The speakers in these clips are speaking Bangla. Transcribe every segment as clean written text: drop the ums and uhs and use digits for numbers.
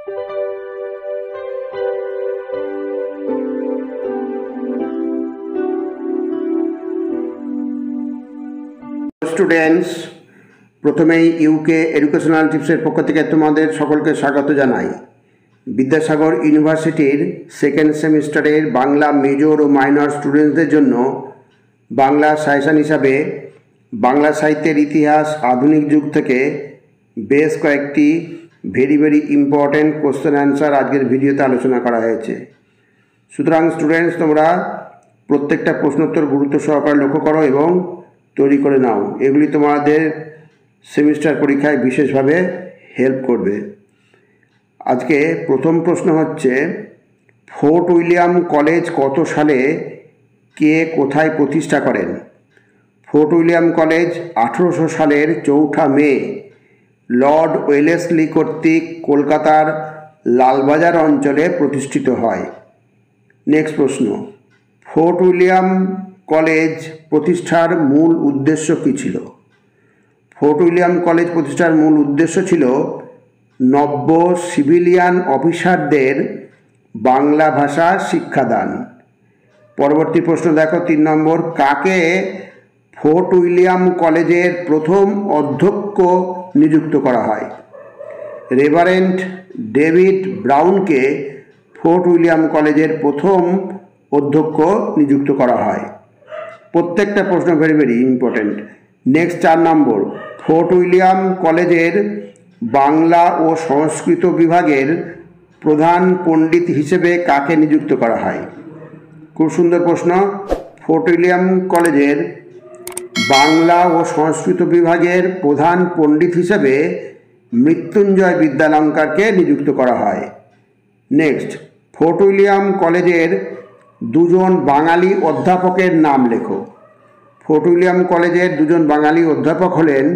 স্টুডেন্টস, প্রথমেই ইউকে এডুকেশনাল টিপসের পক্ষ থেকে তোমাদের সকলকে স্বাগত জানাই। বিদ্যাসাগর ইউনিভার্সিটির সেকেন্ড সেমিস্টারের বাংলা মেজর ও মাইনর স্টুডেন্টসদের জন্য বাংলা সাজেশন হিসাবে বাংলা সাহিত্যের ইতিহাস আধুনিক যুগ থেকে বেশ কয়েকটি ভেরি ইম্পর্ট্যান্ট কোশ্চেন অ্যান্সার আজকের ভিডিওতে আলোচনা করা হয়েছে। সুতরাং স্টুডেন্টস, তোমরা প্রত্যেকটা প্রশ্নোত্তর গুরুত্ব সহকারে লক্ষ্য করো এবং তৈরি করে নাও। এগুলি তোমাদের সেমিস্টার পরীক্ষায় বিশেষভাবে হেল্প করবে। আজকে প্রথম প্রশ্ন হচ্ছে, ফোর্ট উইলিয়াম কলেজ কত সালে কে কোথায় প্রতিষ্ঠা করেন? ফোর্ট উইলিয়াম কলেজ 1800 সালের 4 মে লর্ড ওয়েলেসলি কর্তৃক কলকাতার লালবাজার অঞ্চলে প্রতিষ্ঠিত হয়। নেক্সট প্রশ্ন, ফোর্ট উইলিয়াম কলেজ প্রতিষ্ঠার মূল উদ্দেশ্য কী ছিল? ফোর্ট উইলিয়াম কলেজ প্রতিষ্ঠার মূল উদ্দেশ্য ছিল নব্য সিভিলিয়ান অফিসারদের বাংলা ভাষা শিক্ষাদান। পরবর্তী প্রশ্ন দেখো, 3 নম্বর, কাকে ফোর্ট উইলিয়াম কলেজের প্রথম অধ্যক্ষ নিযুক্ত করা হয়? রেভারেন্ড ডেভিড ব্রাউনকে ফোর্ট উইলিয়াম কলেজের প্রথম অধ্যক্ষ নিযুক্ত করা হয়। প্রত্যেকটা প্রশ্ন ভেরি ইম্পর্ট্যান্ট। নেক্সট 4 নম্বর, ফোর্ট উইলিয়াম কলেজের বাংলা ও সংস্কৃত বিভাগের প্রধান পণ্ডিত হিসেবে কাকে নিযুক্ত করা হয়? খুব সুন্দর প্রশ্ন। ফোর্ট উইলিয়াম কলেজের বাংলা ও সংস্কৃত বিভাগের প্রধান পণ্ডিত হিসেবে মৃত্যুঞ্জয় বিদ্যালঙ্কারকে নিযুক্ত করা হয়। নেক্সট, ফোর্ট উইলিয়াম কলেজের 2 বাঙালি অধ্যাপকের নাম লেখো। ফোর্ট উইলিয়াম কলেজের 2 বাঙালি অধ্যাপক হলেন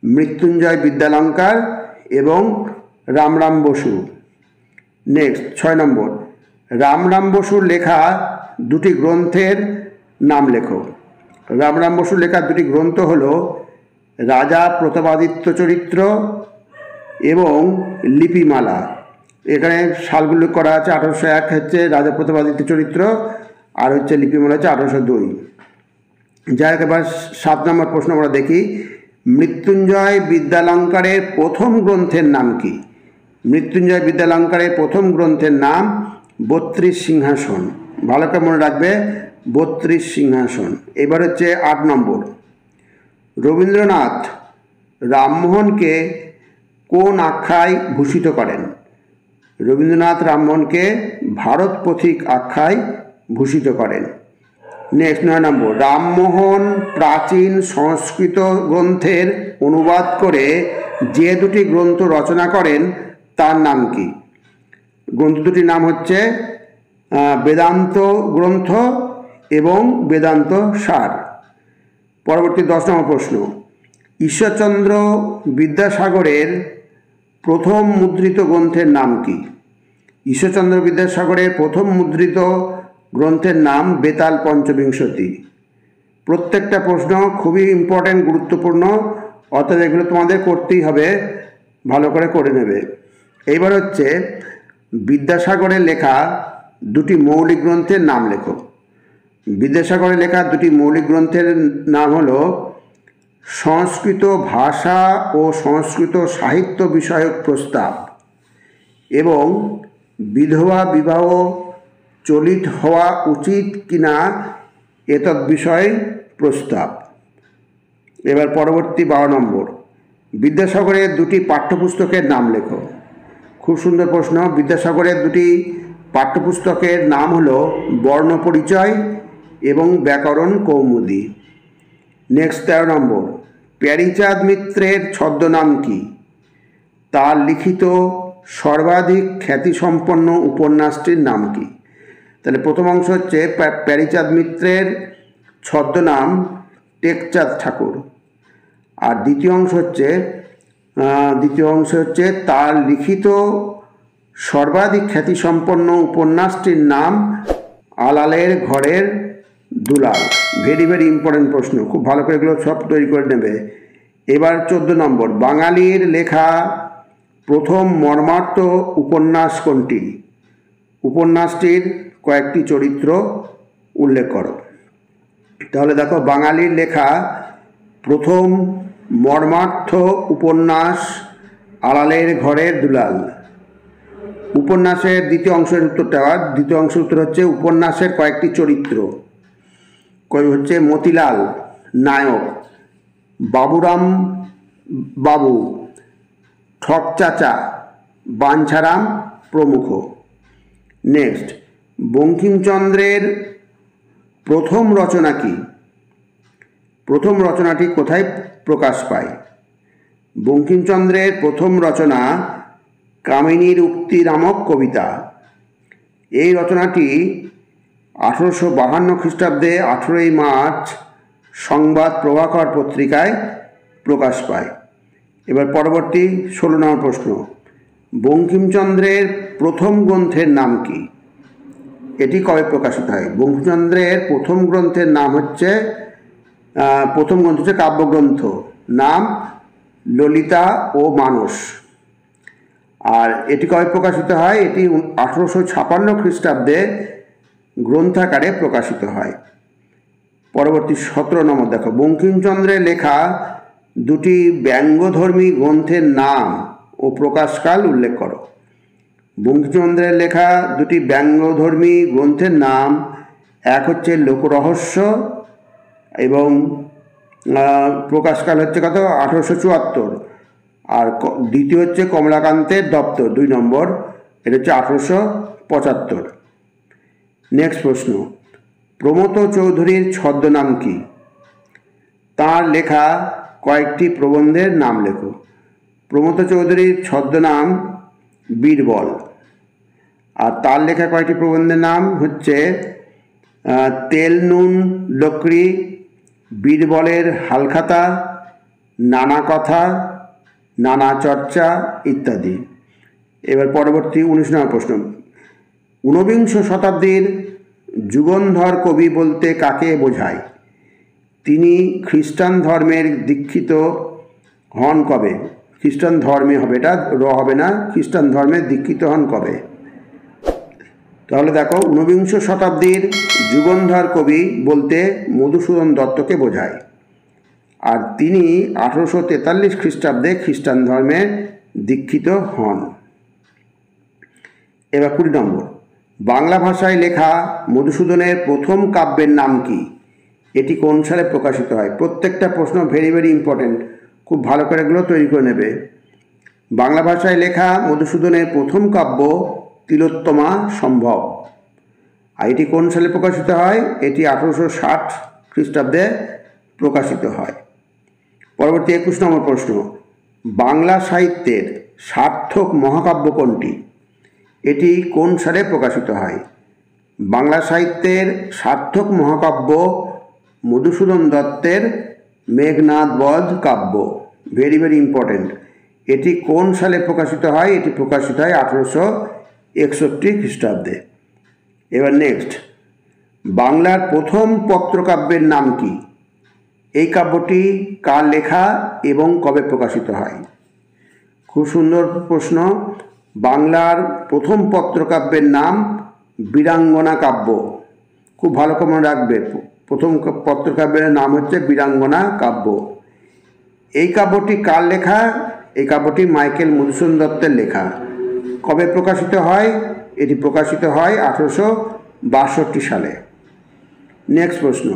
মৃত্যুঞ্জয় বিদ্যালঙ্কার এবং রামরাম বসু। নেক্সট 6 নম্বর, রামরাম বসুর লেখা 2 গ্রন্থের নাম লেখো। রামরাম বসুর লেখা 2 গ্রন্থ হল রাজা প্রতাপাদিত্য চরিত্র এবং লিপিমালা। এখানে সালগুলো করা আছে, 1801 হচ্ছে রাজা প্রতাপাদিত্য চরিত্র, আর হচ্ছে লিপিমালা হচ্ছে 1802। যাই হোক, এবার 7 নম্বর প্রশ্ন আমরা দেখি, মৃত্যুঞ্জয় বিদ্যালঙ্কারের প্রথম গ্রন্থের নাম কি? মৃত্যুঞ্জয় বিদ্যালঙ্কারের প্রথম গ্রন্থের নাম 32 সিংহাসন। ভালো করে মনে রাখবে, 32 সিংহাসন। এবার হচ্ছে 8 নম্বর, রবীন্দ্রনাথ রামমোহনকে কোন আখ্যায় ভূষিত করেন? রবীন্দ্রনাথ রামমোহনকে ভারত পথিক আখ্যায় ভূষিত করেন। নেক্সট 9 নম্বর, রামমোহন প্রাচীন সংস্কৃত গ্রন্থের অনুবাদ করে যে 2 গ্রন্থ রচনা করেন তার নাম কি? গ্রন্থ 2টির নাম হচ্ছে বেদান্ত গ্রন্থ এবং বেদান্ত সার। পরবর্তী 10 নম্বর প্রশ্ন, ঈশ্বরচন্দ্র বিদ্যাসাগরের প্রথম মুদ্রিত গ্রন্থের নাম কি? ঈশ্বরচন্দ্র বিদ্যাসাগরের প্রথম মুদ্রিত গ্রন্থের নাম বেতাল পঞ্চবিংশতি। প্রত্যেকটা প্রশ্ন খুবই ইম্পর্ট্যান্ট, গুরুত্বপূর্ণ, অর্থাৎ এগুলো তোমাদের করতেই হবে, ভালো করে করে নেবে। এইবার হচ্ছে বিদ্যাসাগরের লেখা 2 মৌলিক গ্রন্থের নাম লেখো। বিদ্যাসাগরের লেখা 2 মৌলিক গ্রন্থের নাম হলো সংস্কৃত ভাষা ও সংস্কৃত সাহিত্য বিষয়ক প্রস্তাব এবং বিধবা বিবাহ চলিত হওয়া উচিত কিনা এতৎ বিষয়ে প্রস্তাব। এবার পরবর্তী 12 নম্বর, বিদ্যাসাগরের 2 পাঠ্যপুস্তকের নাম লেখো। খুব সুন্দর প্রশ্ন। বিদ্যাসাগরের 2 পাঠ্যপুস্তকের নাম হলো বর্ণপরিচয় এবং ব্যাকরণ কৌমুদী। নেক্সট 13 নম্বর, প্যারীচাঁদ মিত্রের ছদ্মনাম কি? তার লিখিত সর্বাধিক খ্যাতিসম্পন্ন উপন্যাসটির নাম কি? তাহলে প্রথম অংশ হচ্ছে প্যারীচাঁদ মিত্রের ছদ্মনাম টেকচাঁদ ঠাকুর, আর দ্বিতীয় অংশ হচ্ছে তার লিখিত সর্বাধিক খ্যাতিসম্পন্ন উপন্যাসটির নাম আলালের ঘরের দুলাল। ভেরি ইম্পর্টেন্ট প্রশ্ন, খুব ভালো করে এগুলো সব তৈরি করে নেবে। এবার 14 নম্বর, বাঙালির লেখা প্রথম মর্মার্থ উপন্যাস কোনটি? উপন্যাসটির কয়েকটি চরিত্র উল্লেখ করো। তাহলে দেখো, বাঙালির লেখা প্রথম মর্মার্থ উপন্যাস আড়ালের ঘরের দুলাল। উপন্যাসের দ্বিতীয় অংশের উত্তরটা, দ্বিতীয় অংশের উত্তর হচ্ছে উপন্যাসের কয়েকটি চরিত্র হচ্ছে মতিলাল নায়ক, বাবুরাম বাবু, ঠক চাচা, বাঞ্ছারাম প্রমুখ। নেক্সট, বঙ্কিমচন্দ্রের প্রথম রচনা কি? প্রথম রচনাটি কোথায় প্রকাশ পায়? বঙ্কিমচন্দ্রের প্রথম রচনা কামিনীর উক্তি নামক কবিতা। এই রচনাটি 1852 খ্রিস্টাব্দে 18ই মার্চ সংবাদ প্রভাকর পত্রিকায় প্রকাশ পায়। এবার পরবর্তী 16 নম্বর প্রশ্ন, বঙ্কিমচন্দ্রের প্রথম গ্রন্থের নাম কি? এটি কবে প্রকাশিত হয়? বঙ্কিমচন্দ্রের প্রথম গ্রন্থের নাম হচ্ছে প্রথম গ্রন্থ হচ্ছে কাব্যগ্রন্থ, নাম ললিতা ও মানস। আর এটি কবে প্রকাশিত হয়? এটি 1856 খ্রিস্টাব্দে গ্রন্থাকারে প্রকাশিত হয়। পরবর্তী 17 নম্বর দেখো, বঙ্কিমচন্দ্রের লেখা দুটি ব্যঙ্গধর্মী গ্রন্থের নাম ও প্রকাশকাল উল্লেখ করো। বঙ্কিমচন্দ্রের লেখা দুটি ব্যঙ্গধর্মী গ্রন্থের নাম, এক হচ্ছে লোকরহস্য এবং প্রকাশকাল হচ্ছে কত? 1874। আর দ্বিতীয় হচ্ছে কমলাকান্তের দপ্তর 2 নম্বর, এটা হচ্ছে 1875। নেক্সট প্রশ্ন, প্রমথ চৌধুরীর ছদ্মনাম কি? তাঁর লেখা কয়েকটি প্রবন্ধের নাম লেখো। প্রমথ চৌধুরীর ছদ্মনাম বীরবল। আর তার লেখা কয়েকটি প্রবন্ধের নাম হচ্ছে তেল নুন লকড়ি, বীরবলের হালখাতা, নানা কথা, নানা চর্চা ইত্যাদি। এবার পরবর্তী 19 নম্বর প্রশ্ন, ঊনবিংশ শতাব্দীর যুগন্ধর কবি বলতে কাকে বোঝায়? তিনি খ্রিস্টান ধর্মের দীক্ষিত হন কবে? খ্রিস্টান ধর্মে হবে, এটা হবে না, খ্রিস্টান ধর্মে দীক্ষিত হন কবে? তাহলে দেখো, ঊনবিংশ শতাব্দীর যুগন্ধর কবি বলতে মধুসূদন দত্তকে বোঝায়। আর তিনি 1843 খ্রিস্টাব্দে খ্রিস্টান ধর্মে দীক্ষিত হন। এবার 20 নম্বর, বাংলা ভাষায় লেখা মধুসূদনের প্রথম কাব্যের নাম কি? এটি কোন সালে প্রকাশিত হয়? প্রত্যেকটা প্রশ্ন ভেরি ভেরি ইম্পর্টেন্ট, খুব ভালো করে এগুলো তৈরি করে নেবে। বাংলা ভাষায় লেখা মধুসূদনের প্রথম কাব্য তিলোত্তমা সম্ভব। আর এটি কোন সালে প্রকাশিত হয়? এটি 1860 খ্রিস্টাব্দে প্রকাশিত হয়। পরবর্তী 21 নম্বর প্রশ্ন, বাংলা সাহিত্যের সার্থক মহাকাব্য কোনটি? এটি কোন সালে প্রকাশিত হয়? বাংলা সাহিত্যের সার্থক মহাকাব্য মধুসূদন দত্তের মেঘনাদ বধ কাব্য। Very very important. এটি কোন সালে প্রকাশিত হয়? এটি প্রকাশিত হয় 1861 খ্রিস্টাব্দে। এবার নেক্সট, বাংলার প্রথম পত্রকাব্যের নাম কি? এই কাব্যটি কার লেখা এবং কবে প্রকাশিত হয়? খুব সুন্দর প্রশ্ন। বাংলার প্রথম পত্রকাব্যের নাম বীরাঙ্গনা কাব্য। খুব ভালো করে মনে রাখবে, প্রথম পত্রকাব্যের নাম হচ্ছে বীরাঙ্গনা কাব্য। এই কাব্যটি কার লেখা? এই কাব্যটি মাইকেল মধুসূদন দত্তের লেখা। কবে প্রকাশিত হয়? এটি প্রকাশিত হয় 1862 সালে। নেক্সট প্রশ্ন,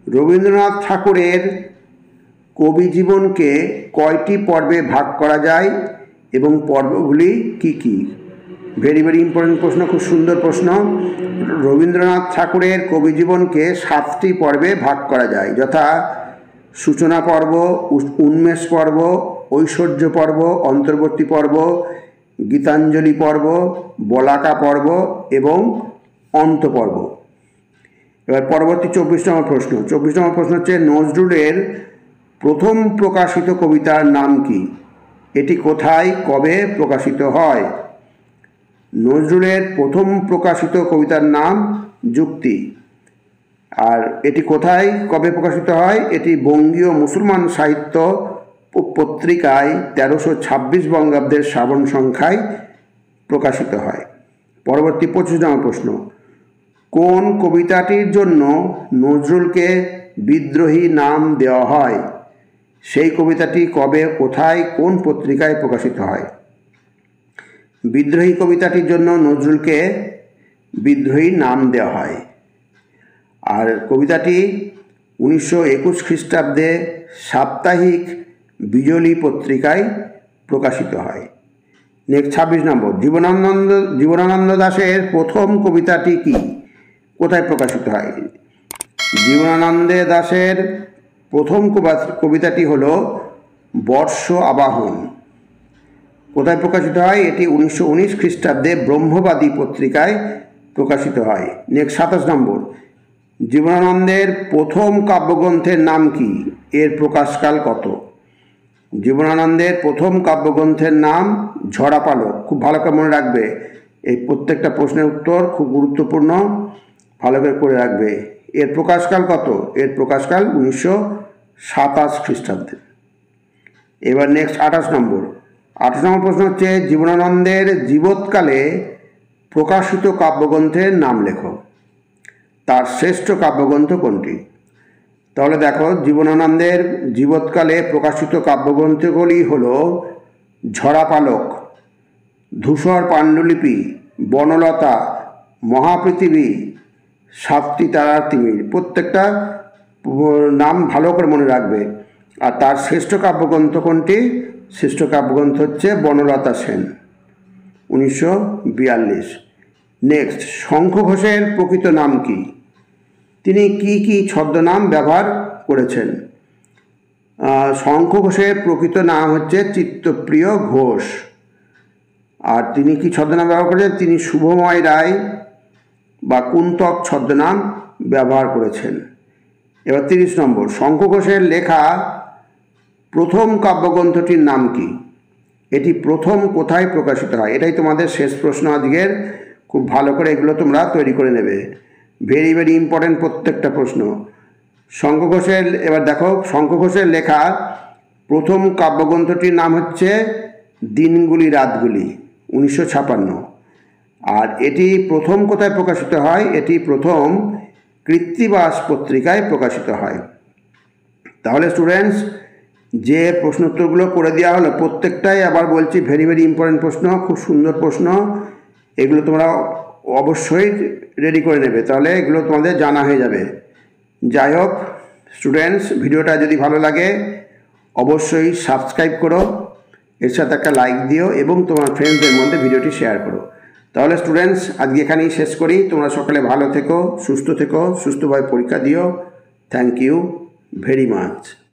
রবীন্দ্রনাথ ঠাকুরের কবি জীবনকে কয়টি পর্বে ভাগ করা যায় এবং পর্বগুলি কি কি? ভেরি ভেরি ইম্পর্টেন্ট প্রশ্ন, খুব সুন্দর প্রশ্ন। রবীন্দ্রনাথ ঠাকুরের কবি জীবনকে 7টি পর্বে ভাগ করা যায়, যথা সূচনা পর্ব, উন্মেষ পর্ব, ঐশ্বর্য পর্ব, অন্তর্বর্তী পর্ব, গীতাঞ্জলি পর্ব, বলাকা পর্ব এবং অন্ত পর্ব। এবার পরবর্তী 24 নম্বর প্রশ্ন। 24 নম্বর প্রশ্ন হচ্ছে, নজরুলের প্রথম প্রকাশিত কবিতার নাম কি? এটি কোথায় কবে প্রকাশিত হয়? নজরুলের প্রথম প্রকাশিত কবিতার নাম যুক্তি। আর এটি কোথায় কবে প্রকাশিত হয়? এটি বঙ্গীয় মুসলমান সাহিত্য পত্রিকায় 1326 বঙ্গাব্দের শ্রাবণ সংখ্যায় প্রকাশিত হয়। পরবর্তী 25 নম্বর প্রশ্ন, কোন কবিতাটির জন্য নজরুলকে বিদ্রোহী নাম দেওয়া হয়? সেই কবিতাটি কবে, কোথায়, কোন পত্রিকায় প্রকাশিত হয়? বিদ্রোহী কবিতাটির জন্য নজরুলকে বিদ্রোহী নাম দেওয়া হয়। আর কবিতাটি 1921 খ্রিস্টাব্দে সাপ্তাহিক বিজলী পত্রিকায় প্রকাশিত হয়। নেক্সট 26 নম্বর, জীবনানন্দ দাশের প্রথম কবিতাটি কি, কোথায় প্রকাশিত হয়? জীবনানন্দ দাশের প্রথম কবিতাটি হলো বর্ষ আবাহন। কোথায় প্রকাশিত হয়? এটি 1919 খ্রিস্টাব্দে ব্রহ্মবাদী পত্রিকায় প্রকাশিত হয়। নেক্সট 27 নম্বর, জীবনানন্দের প্রথম কাব্যগ্রন্থের নাম কি, এর প্রকাশকাল কত? জীবনানন্দের প্রথম কাব্যগ্রন্থের নাম ঝরাপালক। খুব ভালো করে মনে রাখবে, এই প্রত্যেকটা প্রশ্নের উত্তর খুব গুরুত্বপূর্ণ, ভালো করে রাখবে। এর প্রকাশকাল কত? এর প্রকাশকাল 1927 খ্রিস্টাব্দে। এবার নেক্সট 28 নম্বর প্রশ্ন হচ্ছে, জীবনানন্দের জীবৎকালে প্রকাশিত কাব্যগ্রন্থের নাম লেখো। তার শ্রেষ্ঠ কাব্যগ্রন্থ কোনটি? তাহলে দেখো, জীবনানন্দের জীবৎকালে প্রকাশিত কাব্যগ্রন্থগুলি হল ঝরাপালক, ধূসর পাণ্ডুলিপি, বনলতা, মহাপৃথিবী, সাতটি তারার তিমির। প্রত্যেকটা নাম ভালো করে মনে রাখবে। আর তার শ্রেষ্ঠ কাব্যগ্রন্থ কোনটি? শ্রেষ্ঠ কাব্যগ্রন্থ হচ্ছে বনলতা সেন, 1942। নেক্সট, শঙ্খ ঘোষের প্রকৃত নাম কি? তিনি কি ছদ্মনাম ব্যবহার করেছেন? শঙ্খ ঘোষের প্রকৃত নাম হচ্ছে চিত্তপ্রিয় ঘোষ। আর তিনি কি ছদ্মনাম ব্যবহার করেছেন? তিনি শুভময় রায় বা কুন্তক ছদ্মনাম ব্যবহার করেছেন। এবার 30 নম্বর, শঙ্খ ঘোষের লেখা প্রথম কাব্যগ্রন্থটির নাম কি? এটি প্রথম কোথায় প্রকাশিত হয়? এটাই তোমাদের শেষ প্রশ্ন আজকের। খুব ভালো করে এগুলো তোমরা তৈরি করে নেবে, ভেরি ভেরি ইম্পর্টেন্ট প্রত্যেকটা প্রশ্ন। শঙ্খ ঘোষের, এবার দেখো, শঙ্খ ঘোষের লেখা প্রথম কাব্যগ্রন্থটির নাম হচ্ছে দিনগুলি রাতগুলি, 1956। আর এটি প্রথম কোথায় প্রকাশিত হয়? এটি প্রথম কৃত্তিবাস পত্রিকায় প্রকাশিত হয়। তাহলে স্টুডেন্টস, যে প্রশ্ন উত্তরগুলো করে দেওয়া হলো প্রত্যেকটাই, আবার বলছি, ভেরি ভেরি ইম্পর্টেন্ট প্রশ্ন, খুব সুন্দর প্রশ্ন। এগুলো তোমরা অবশ্যই রেডি করে নেবে, তাহলে এগুলো তোমাদের জানা হয়ে যাবে। যাই হোক স্টুডেন্টস, ভিডিওটা যদি ভালো লাগে অবশ্যই সাবস্ক্রাইব করো, এর সাথে একটা লাইক দিও এবং তোমার ফ্রেন্ডসদের মধ্যে ভিডিওটি শেয়ার করো। তাহলে স্টুডেন্টস, আজকে এখানেই শেষ করি। তোমরা সকলে ভালো থেকো, সুস্থভাবে পরীক্ষা দিও। Thank you very much.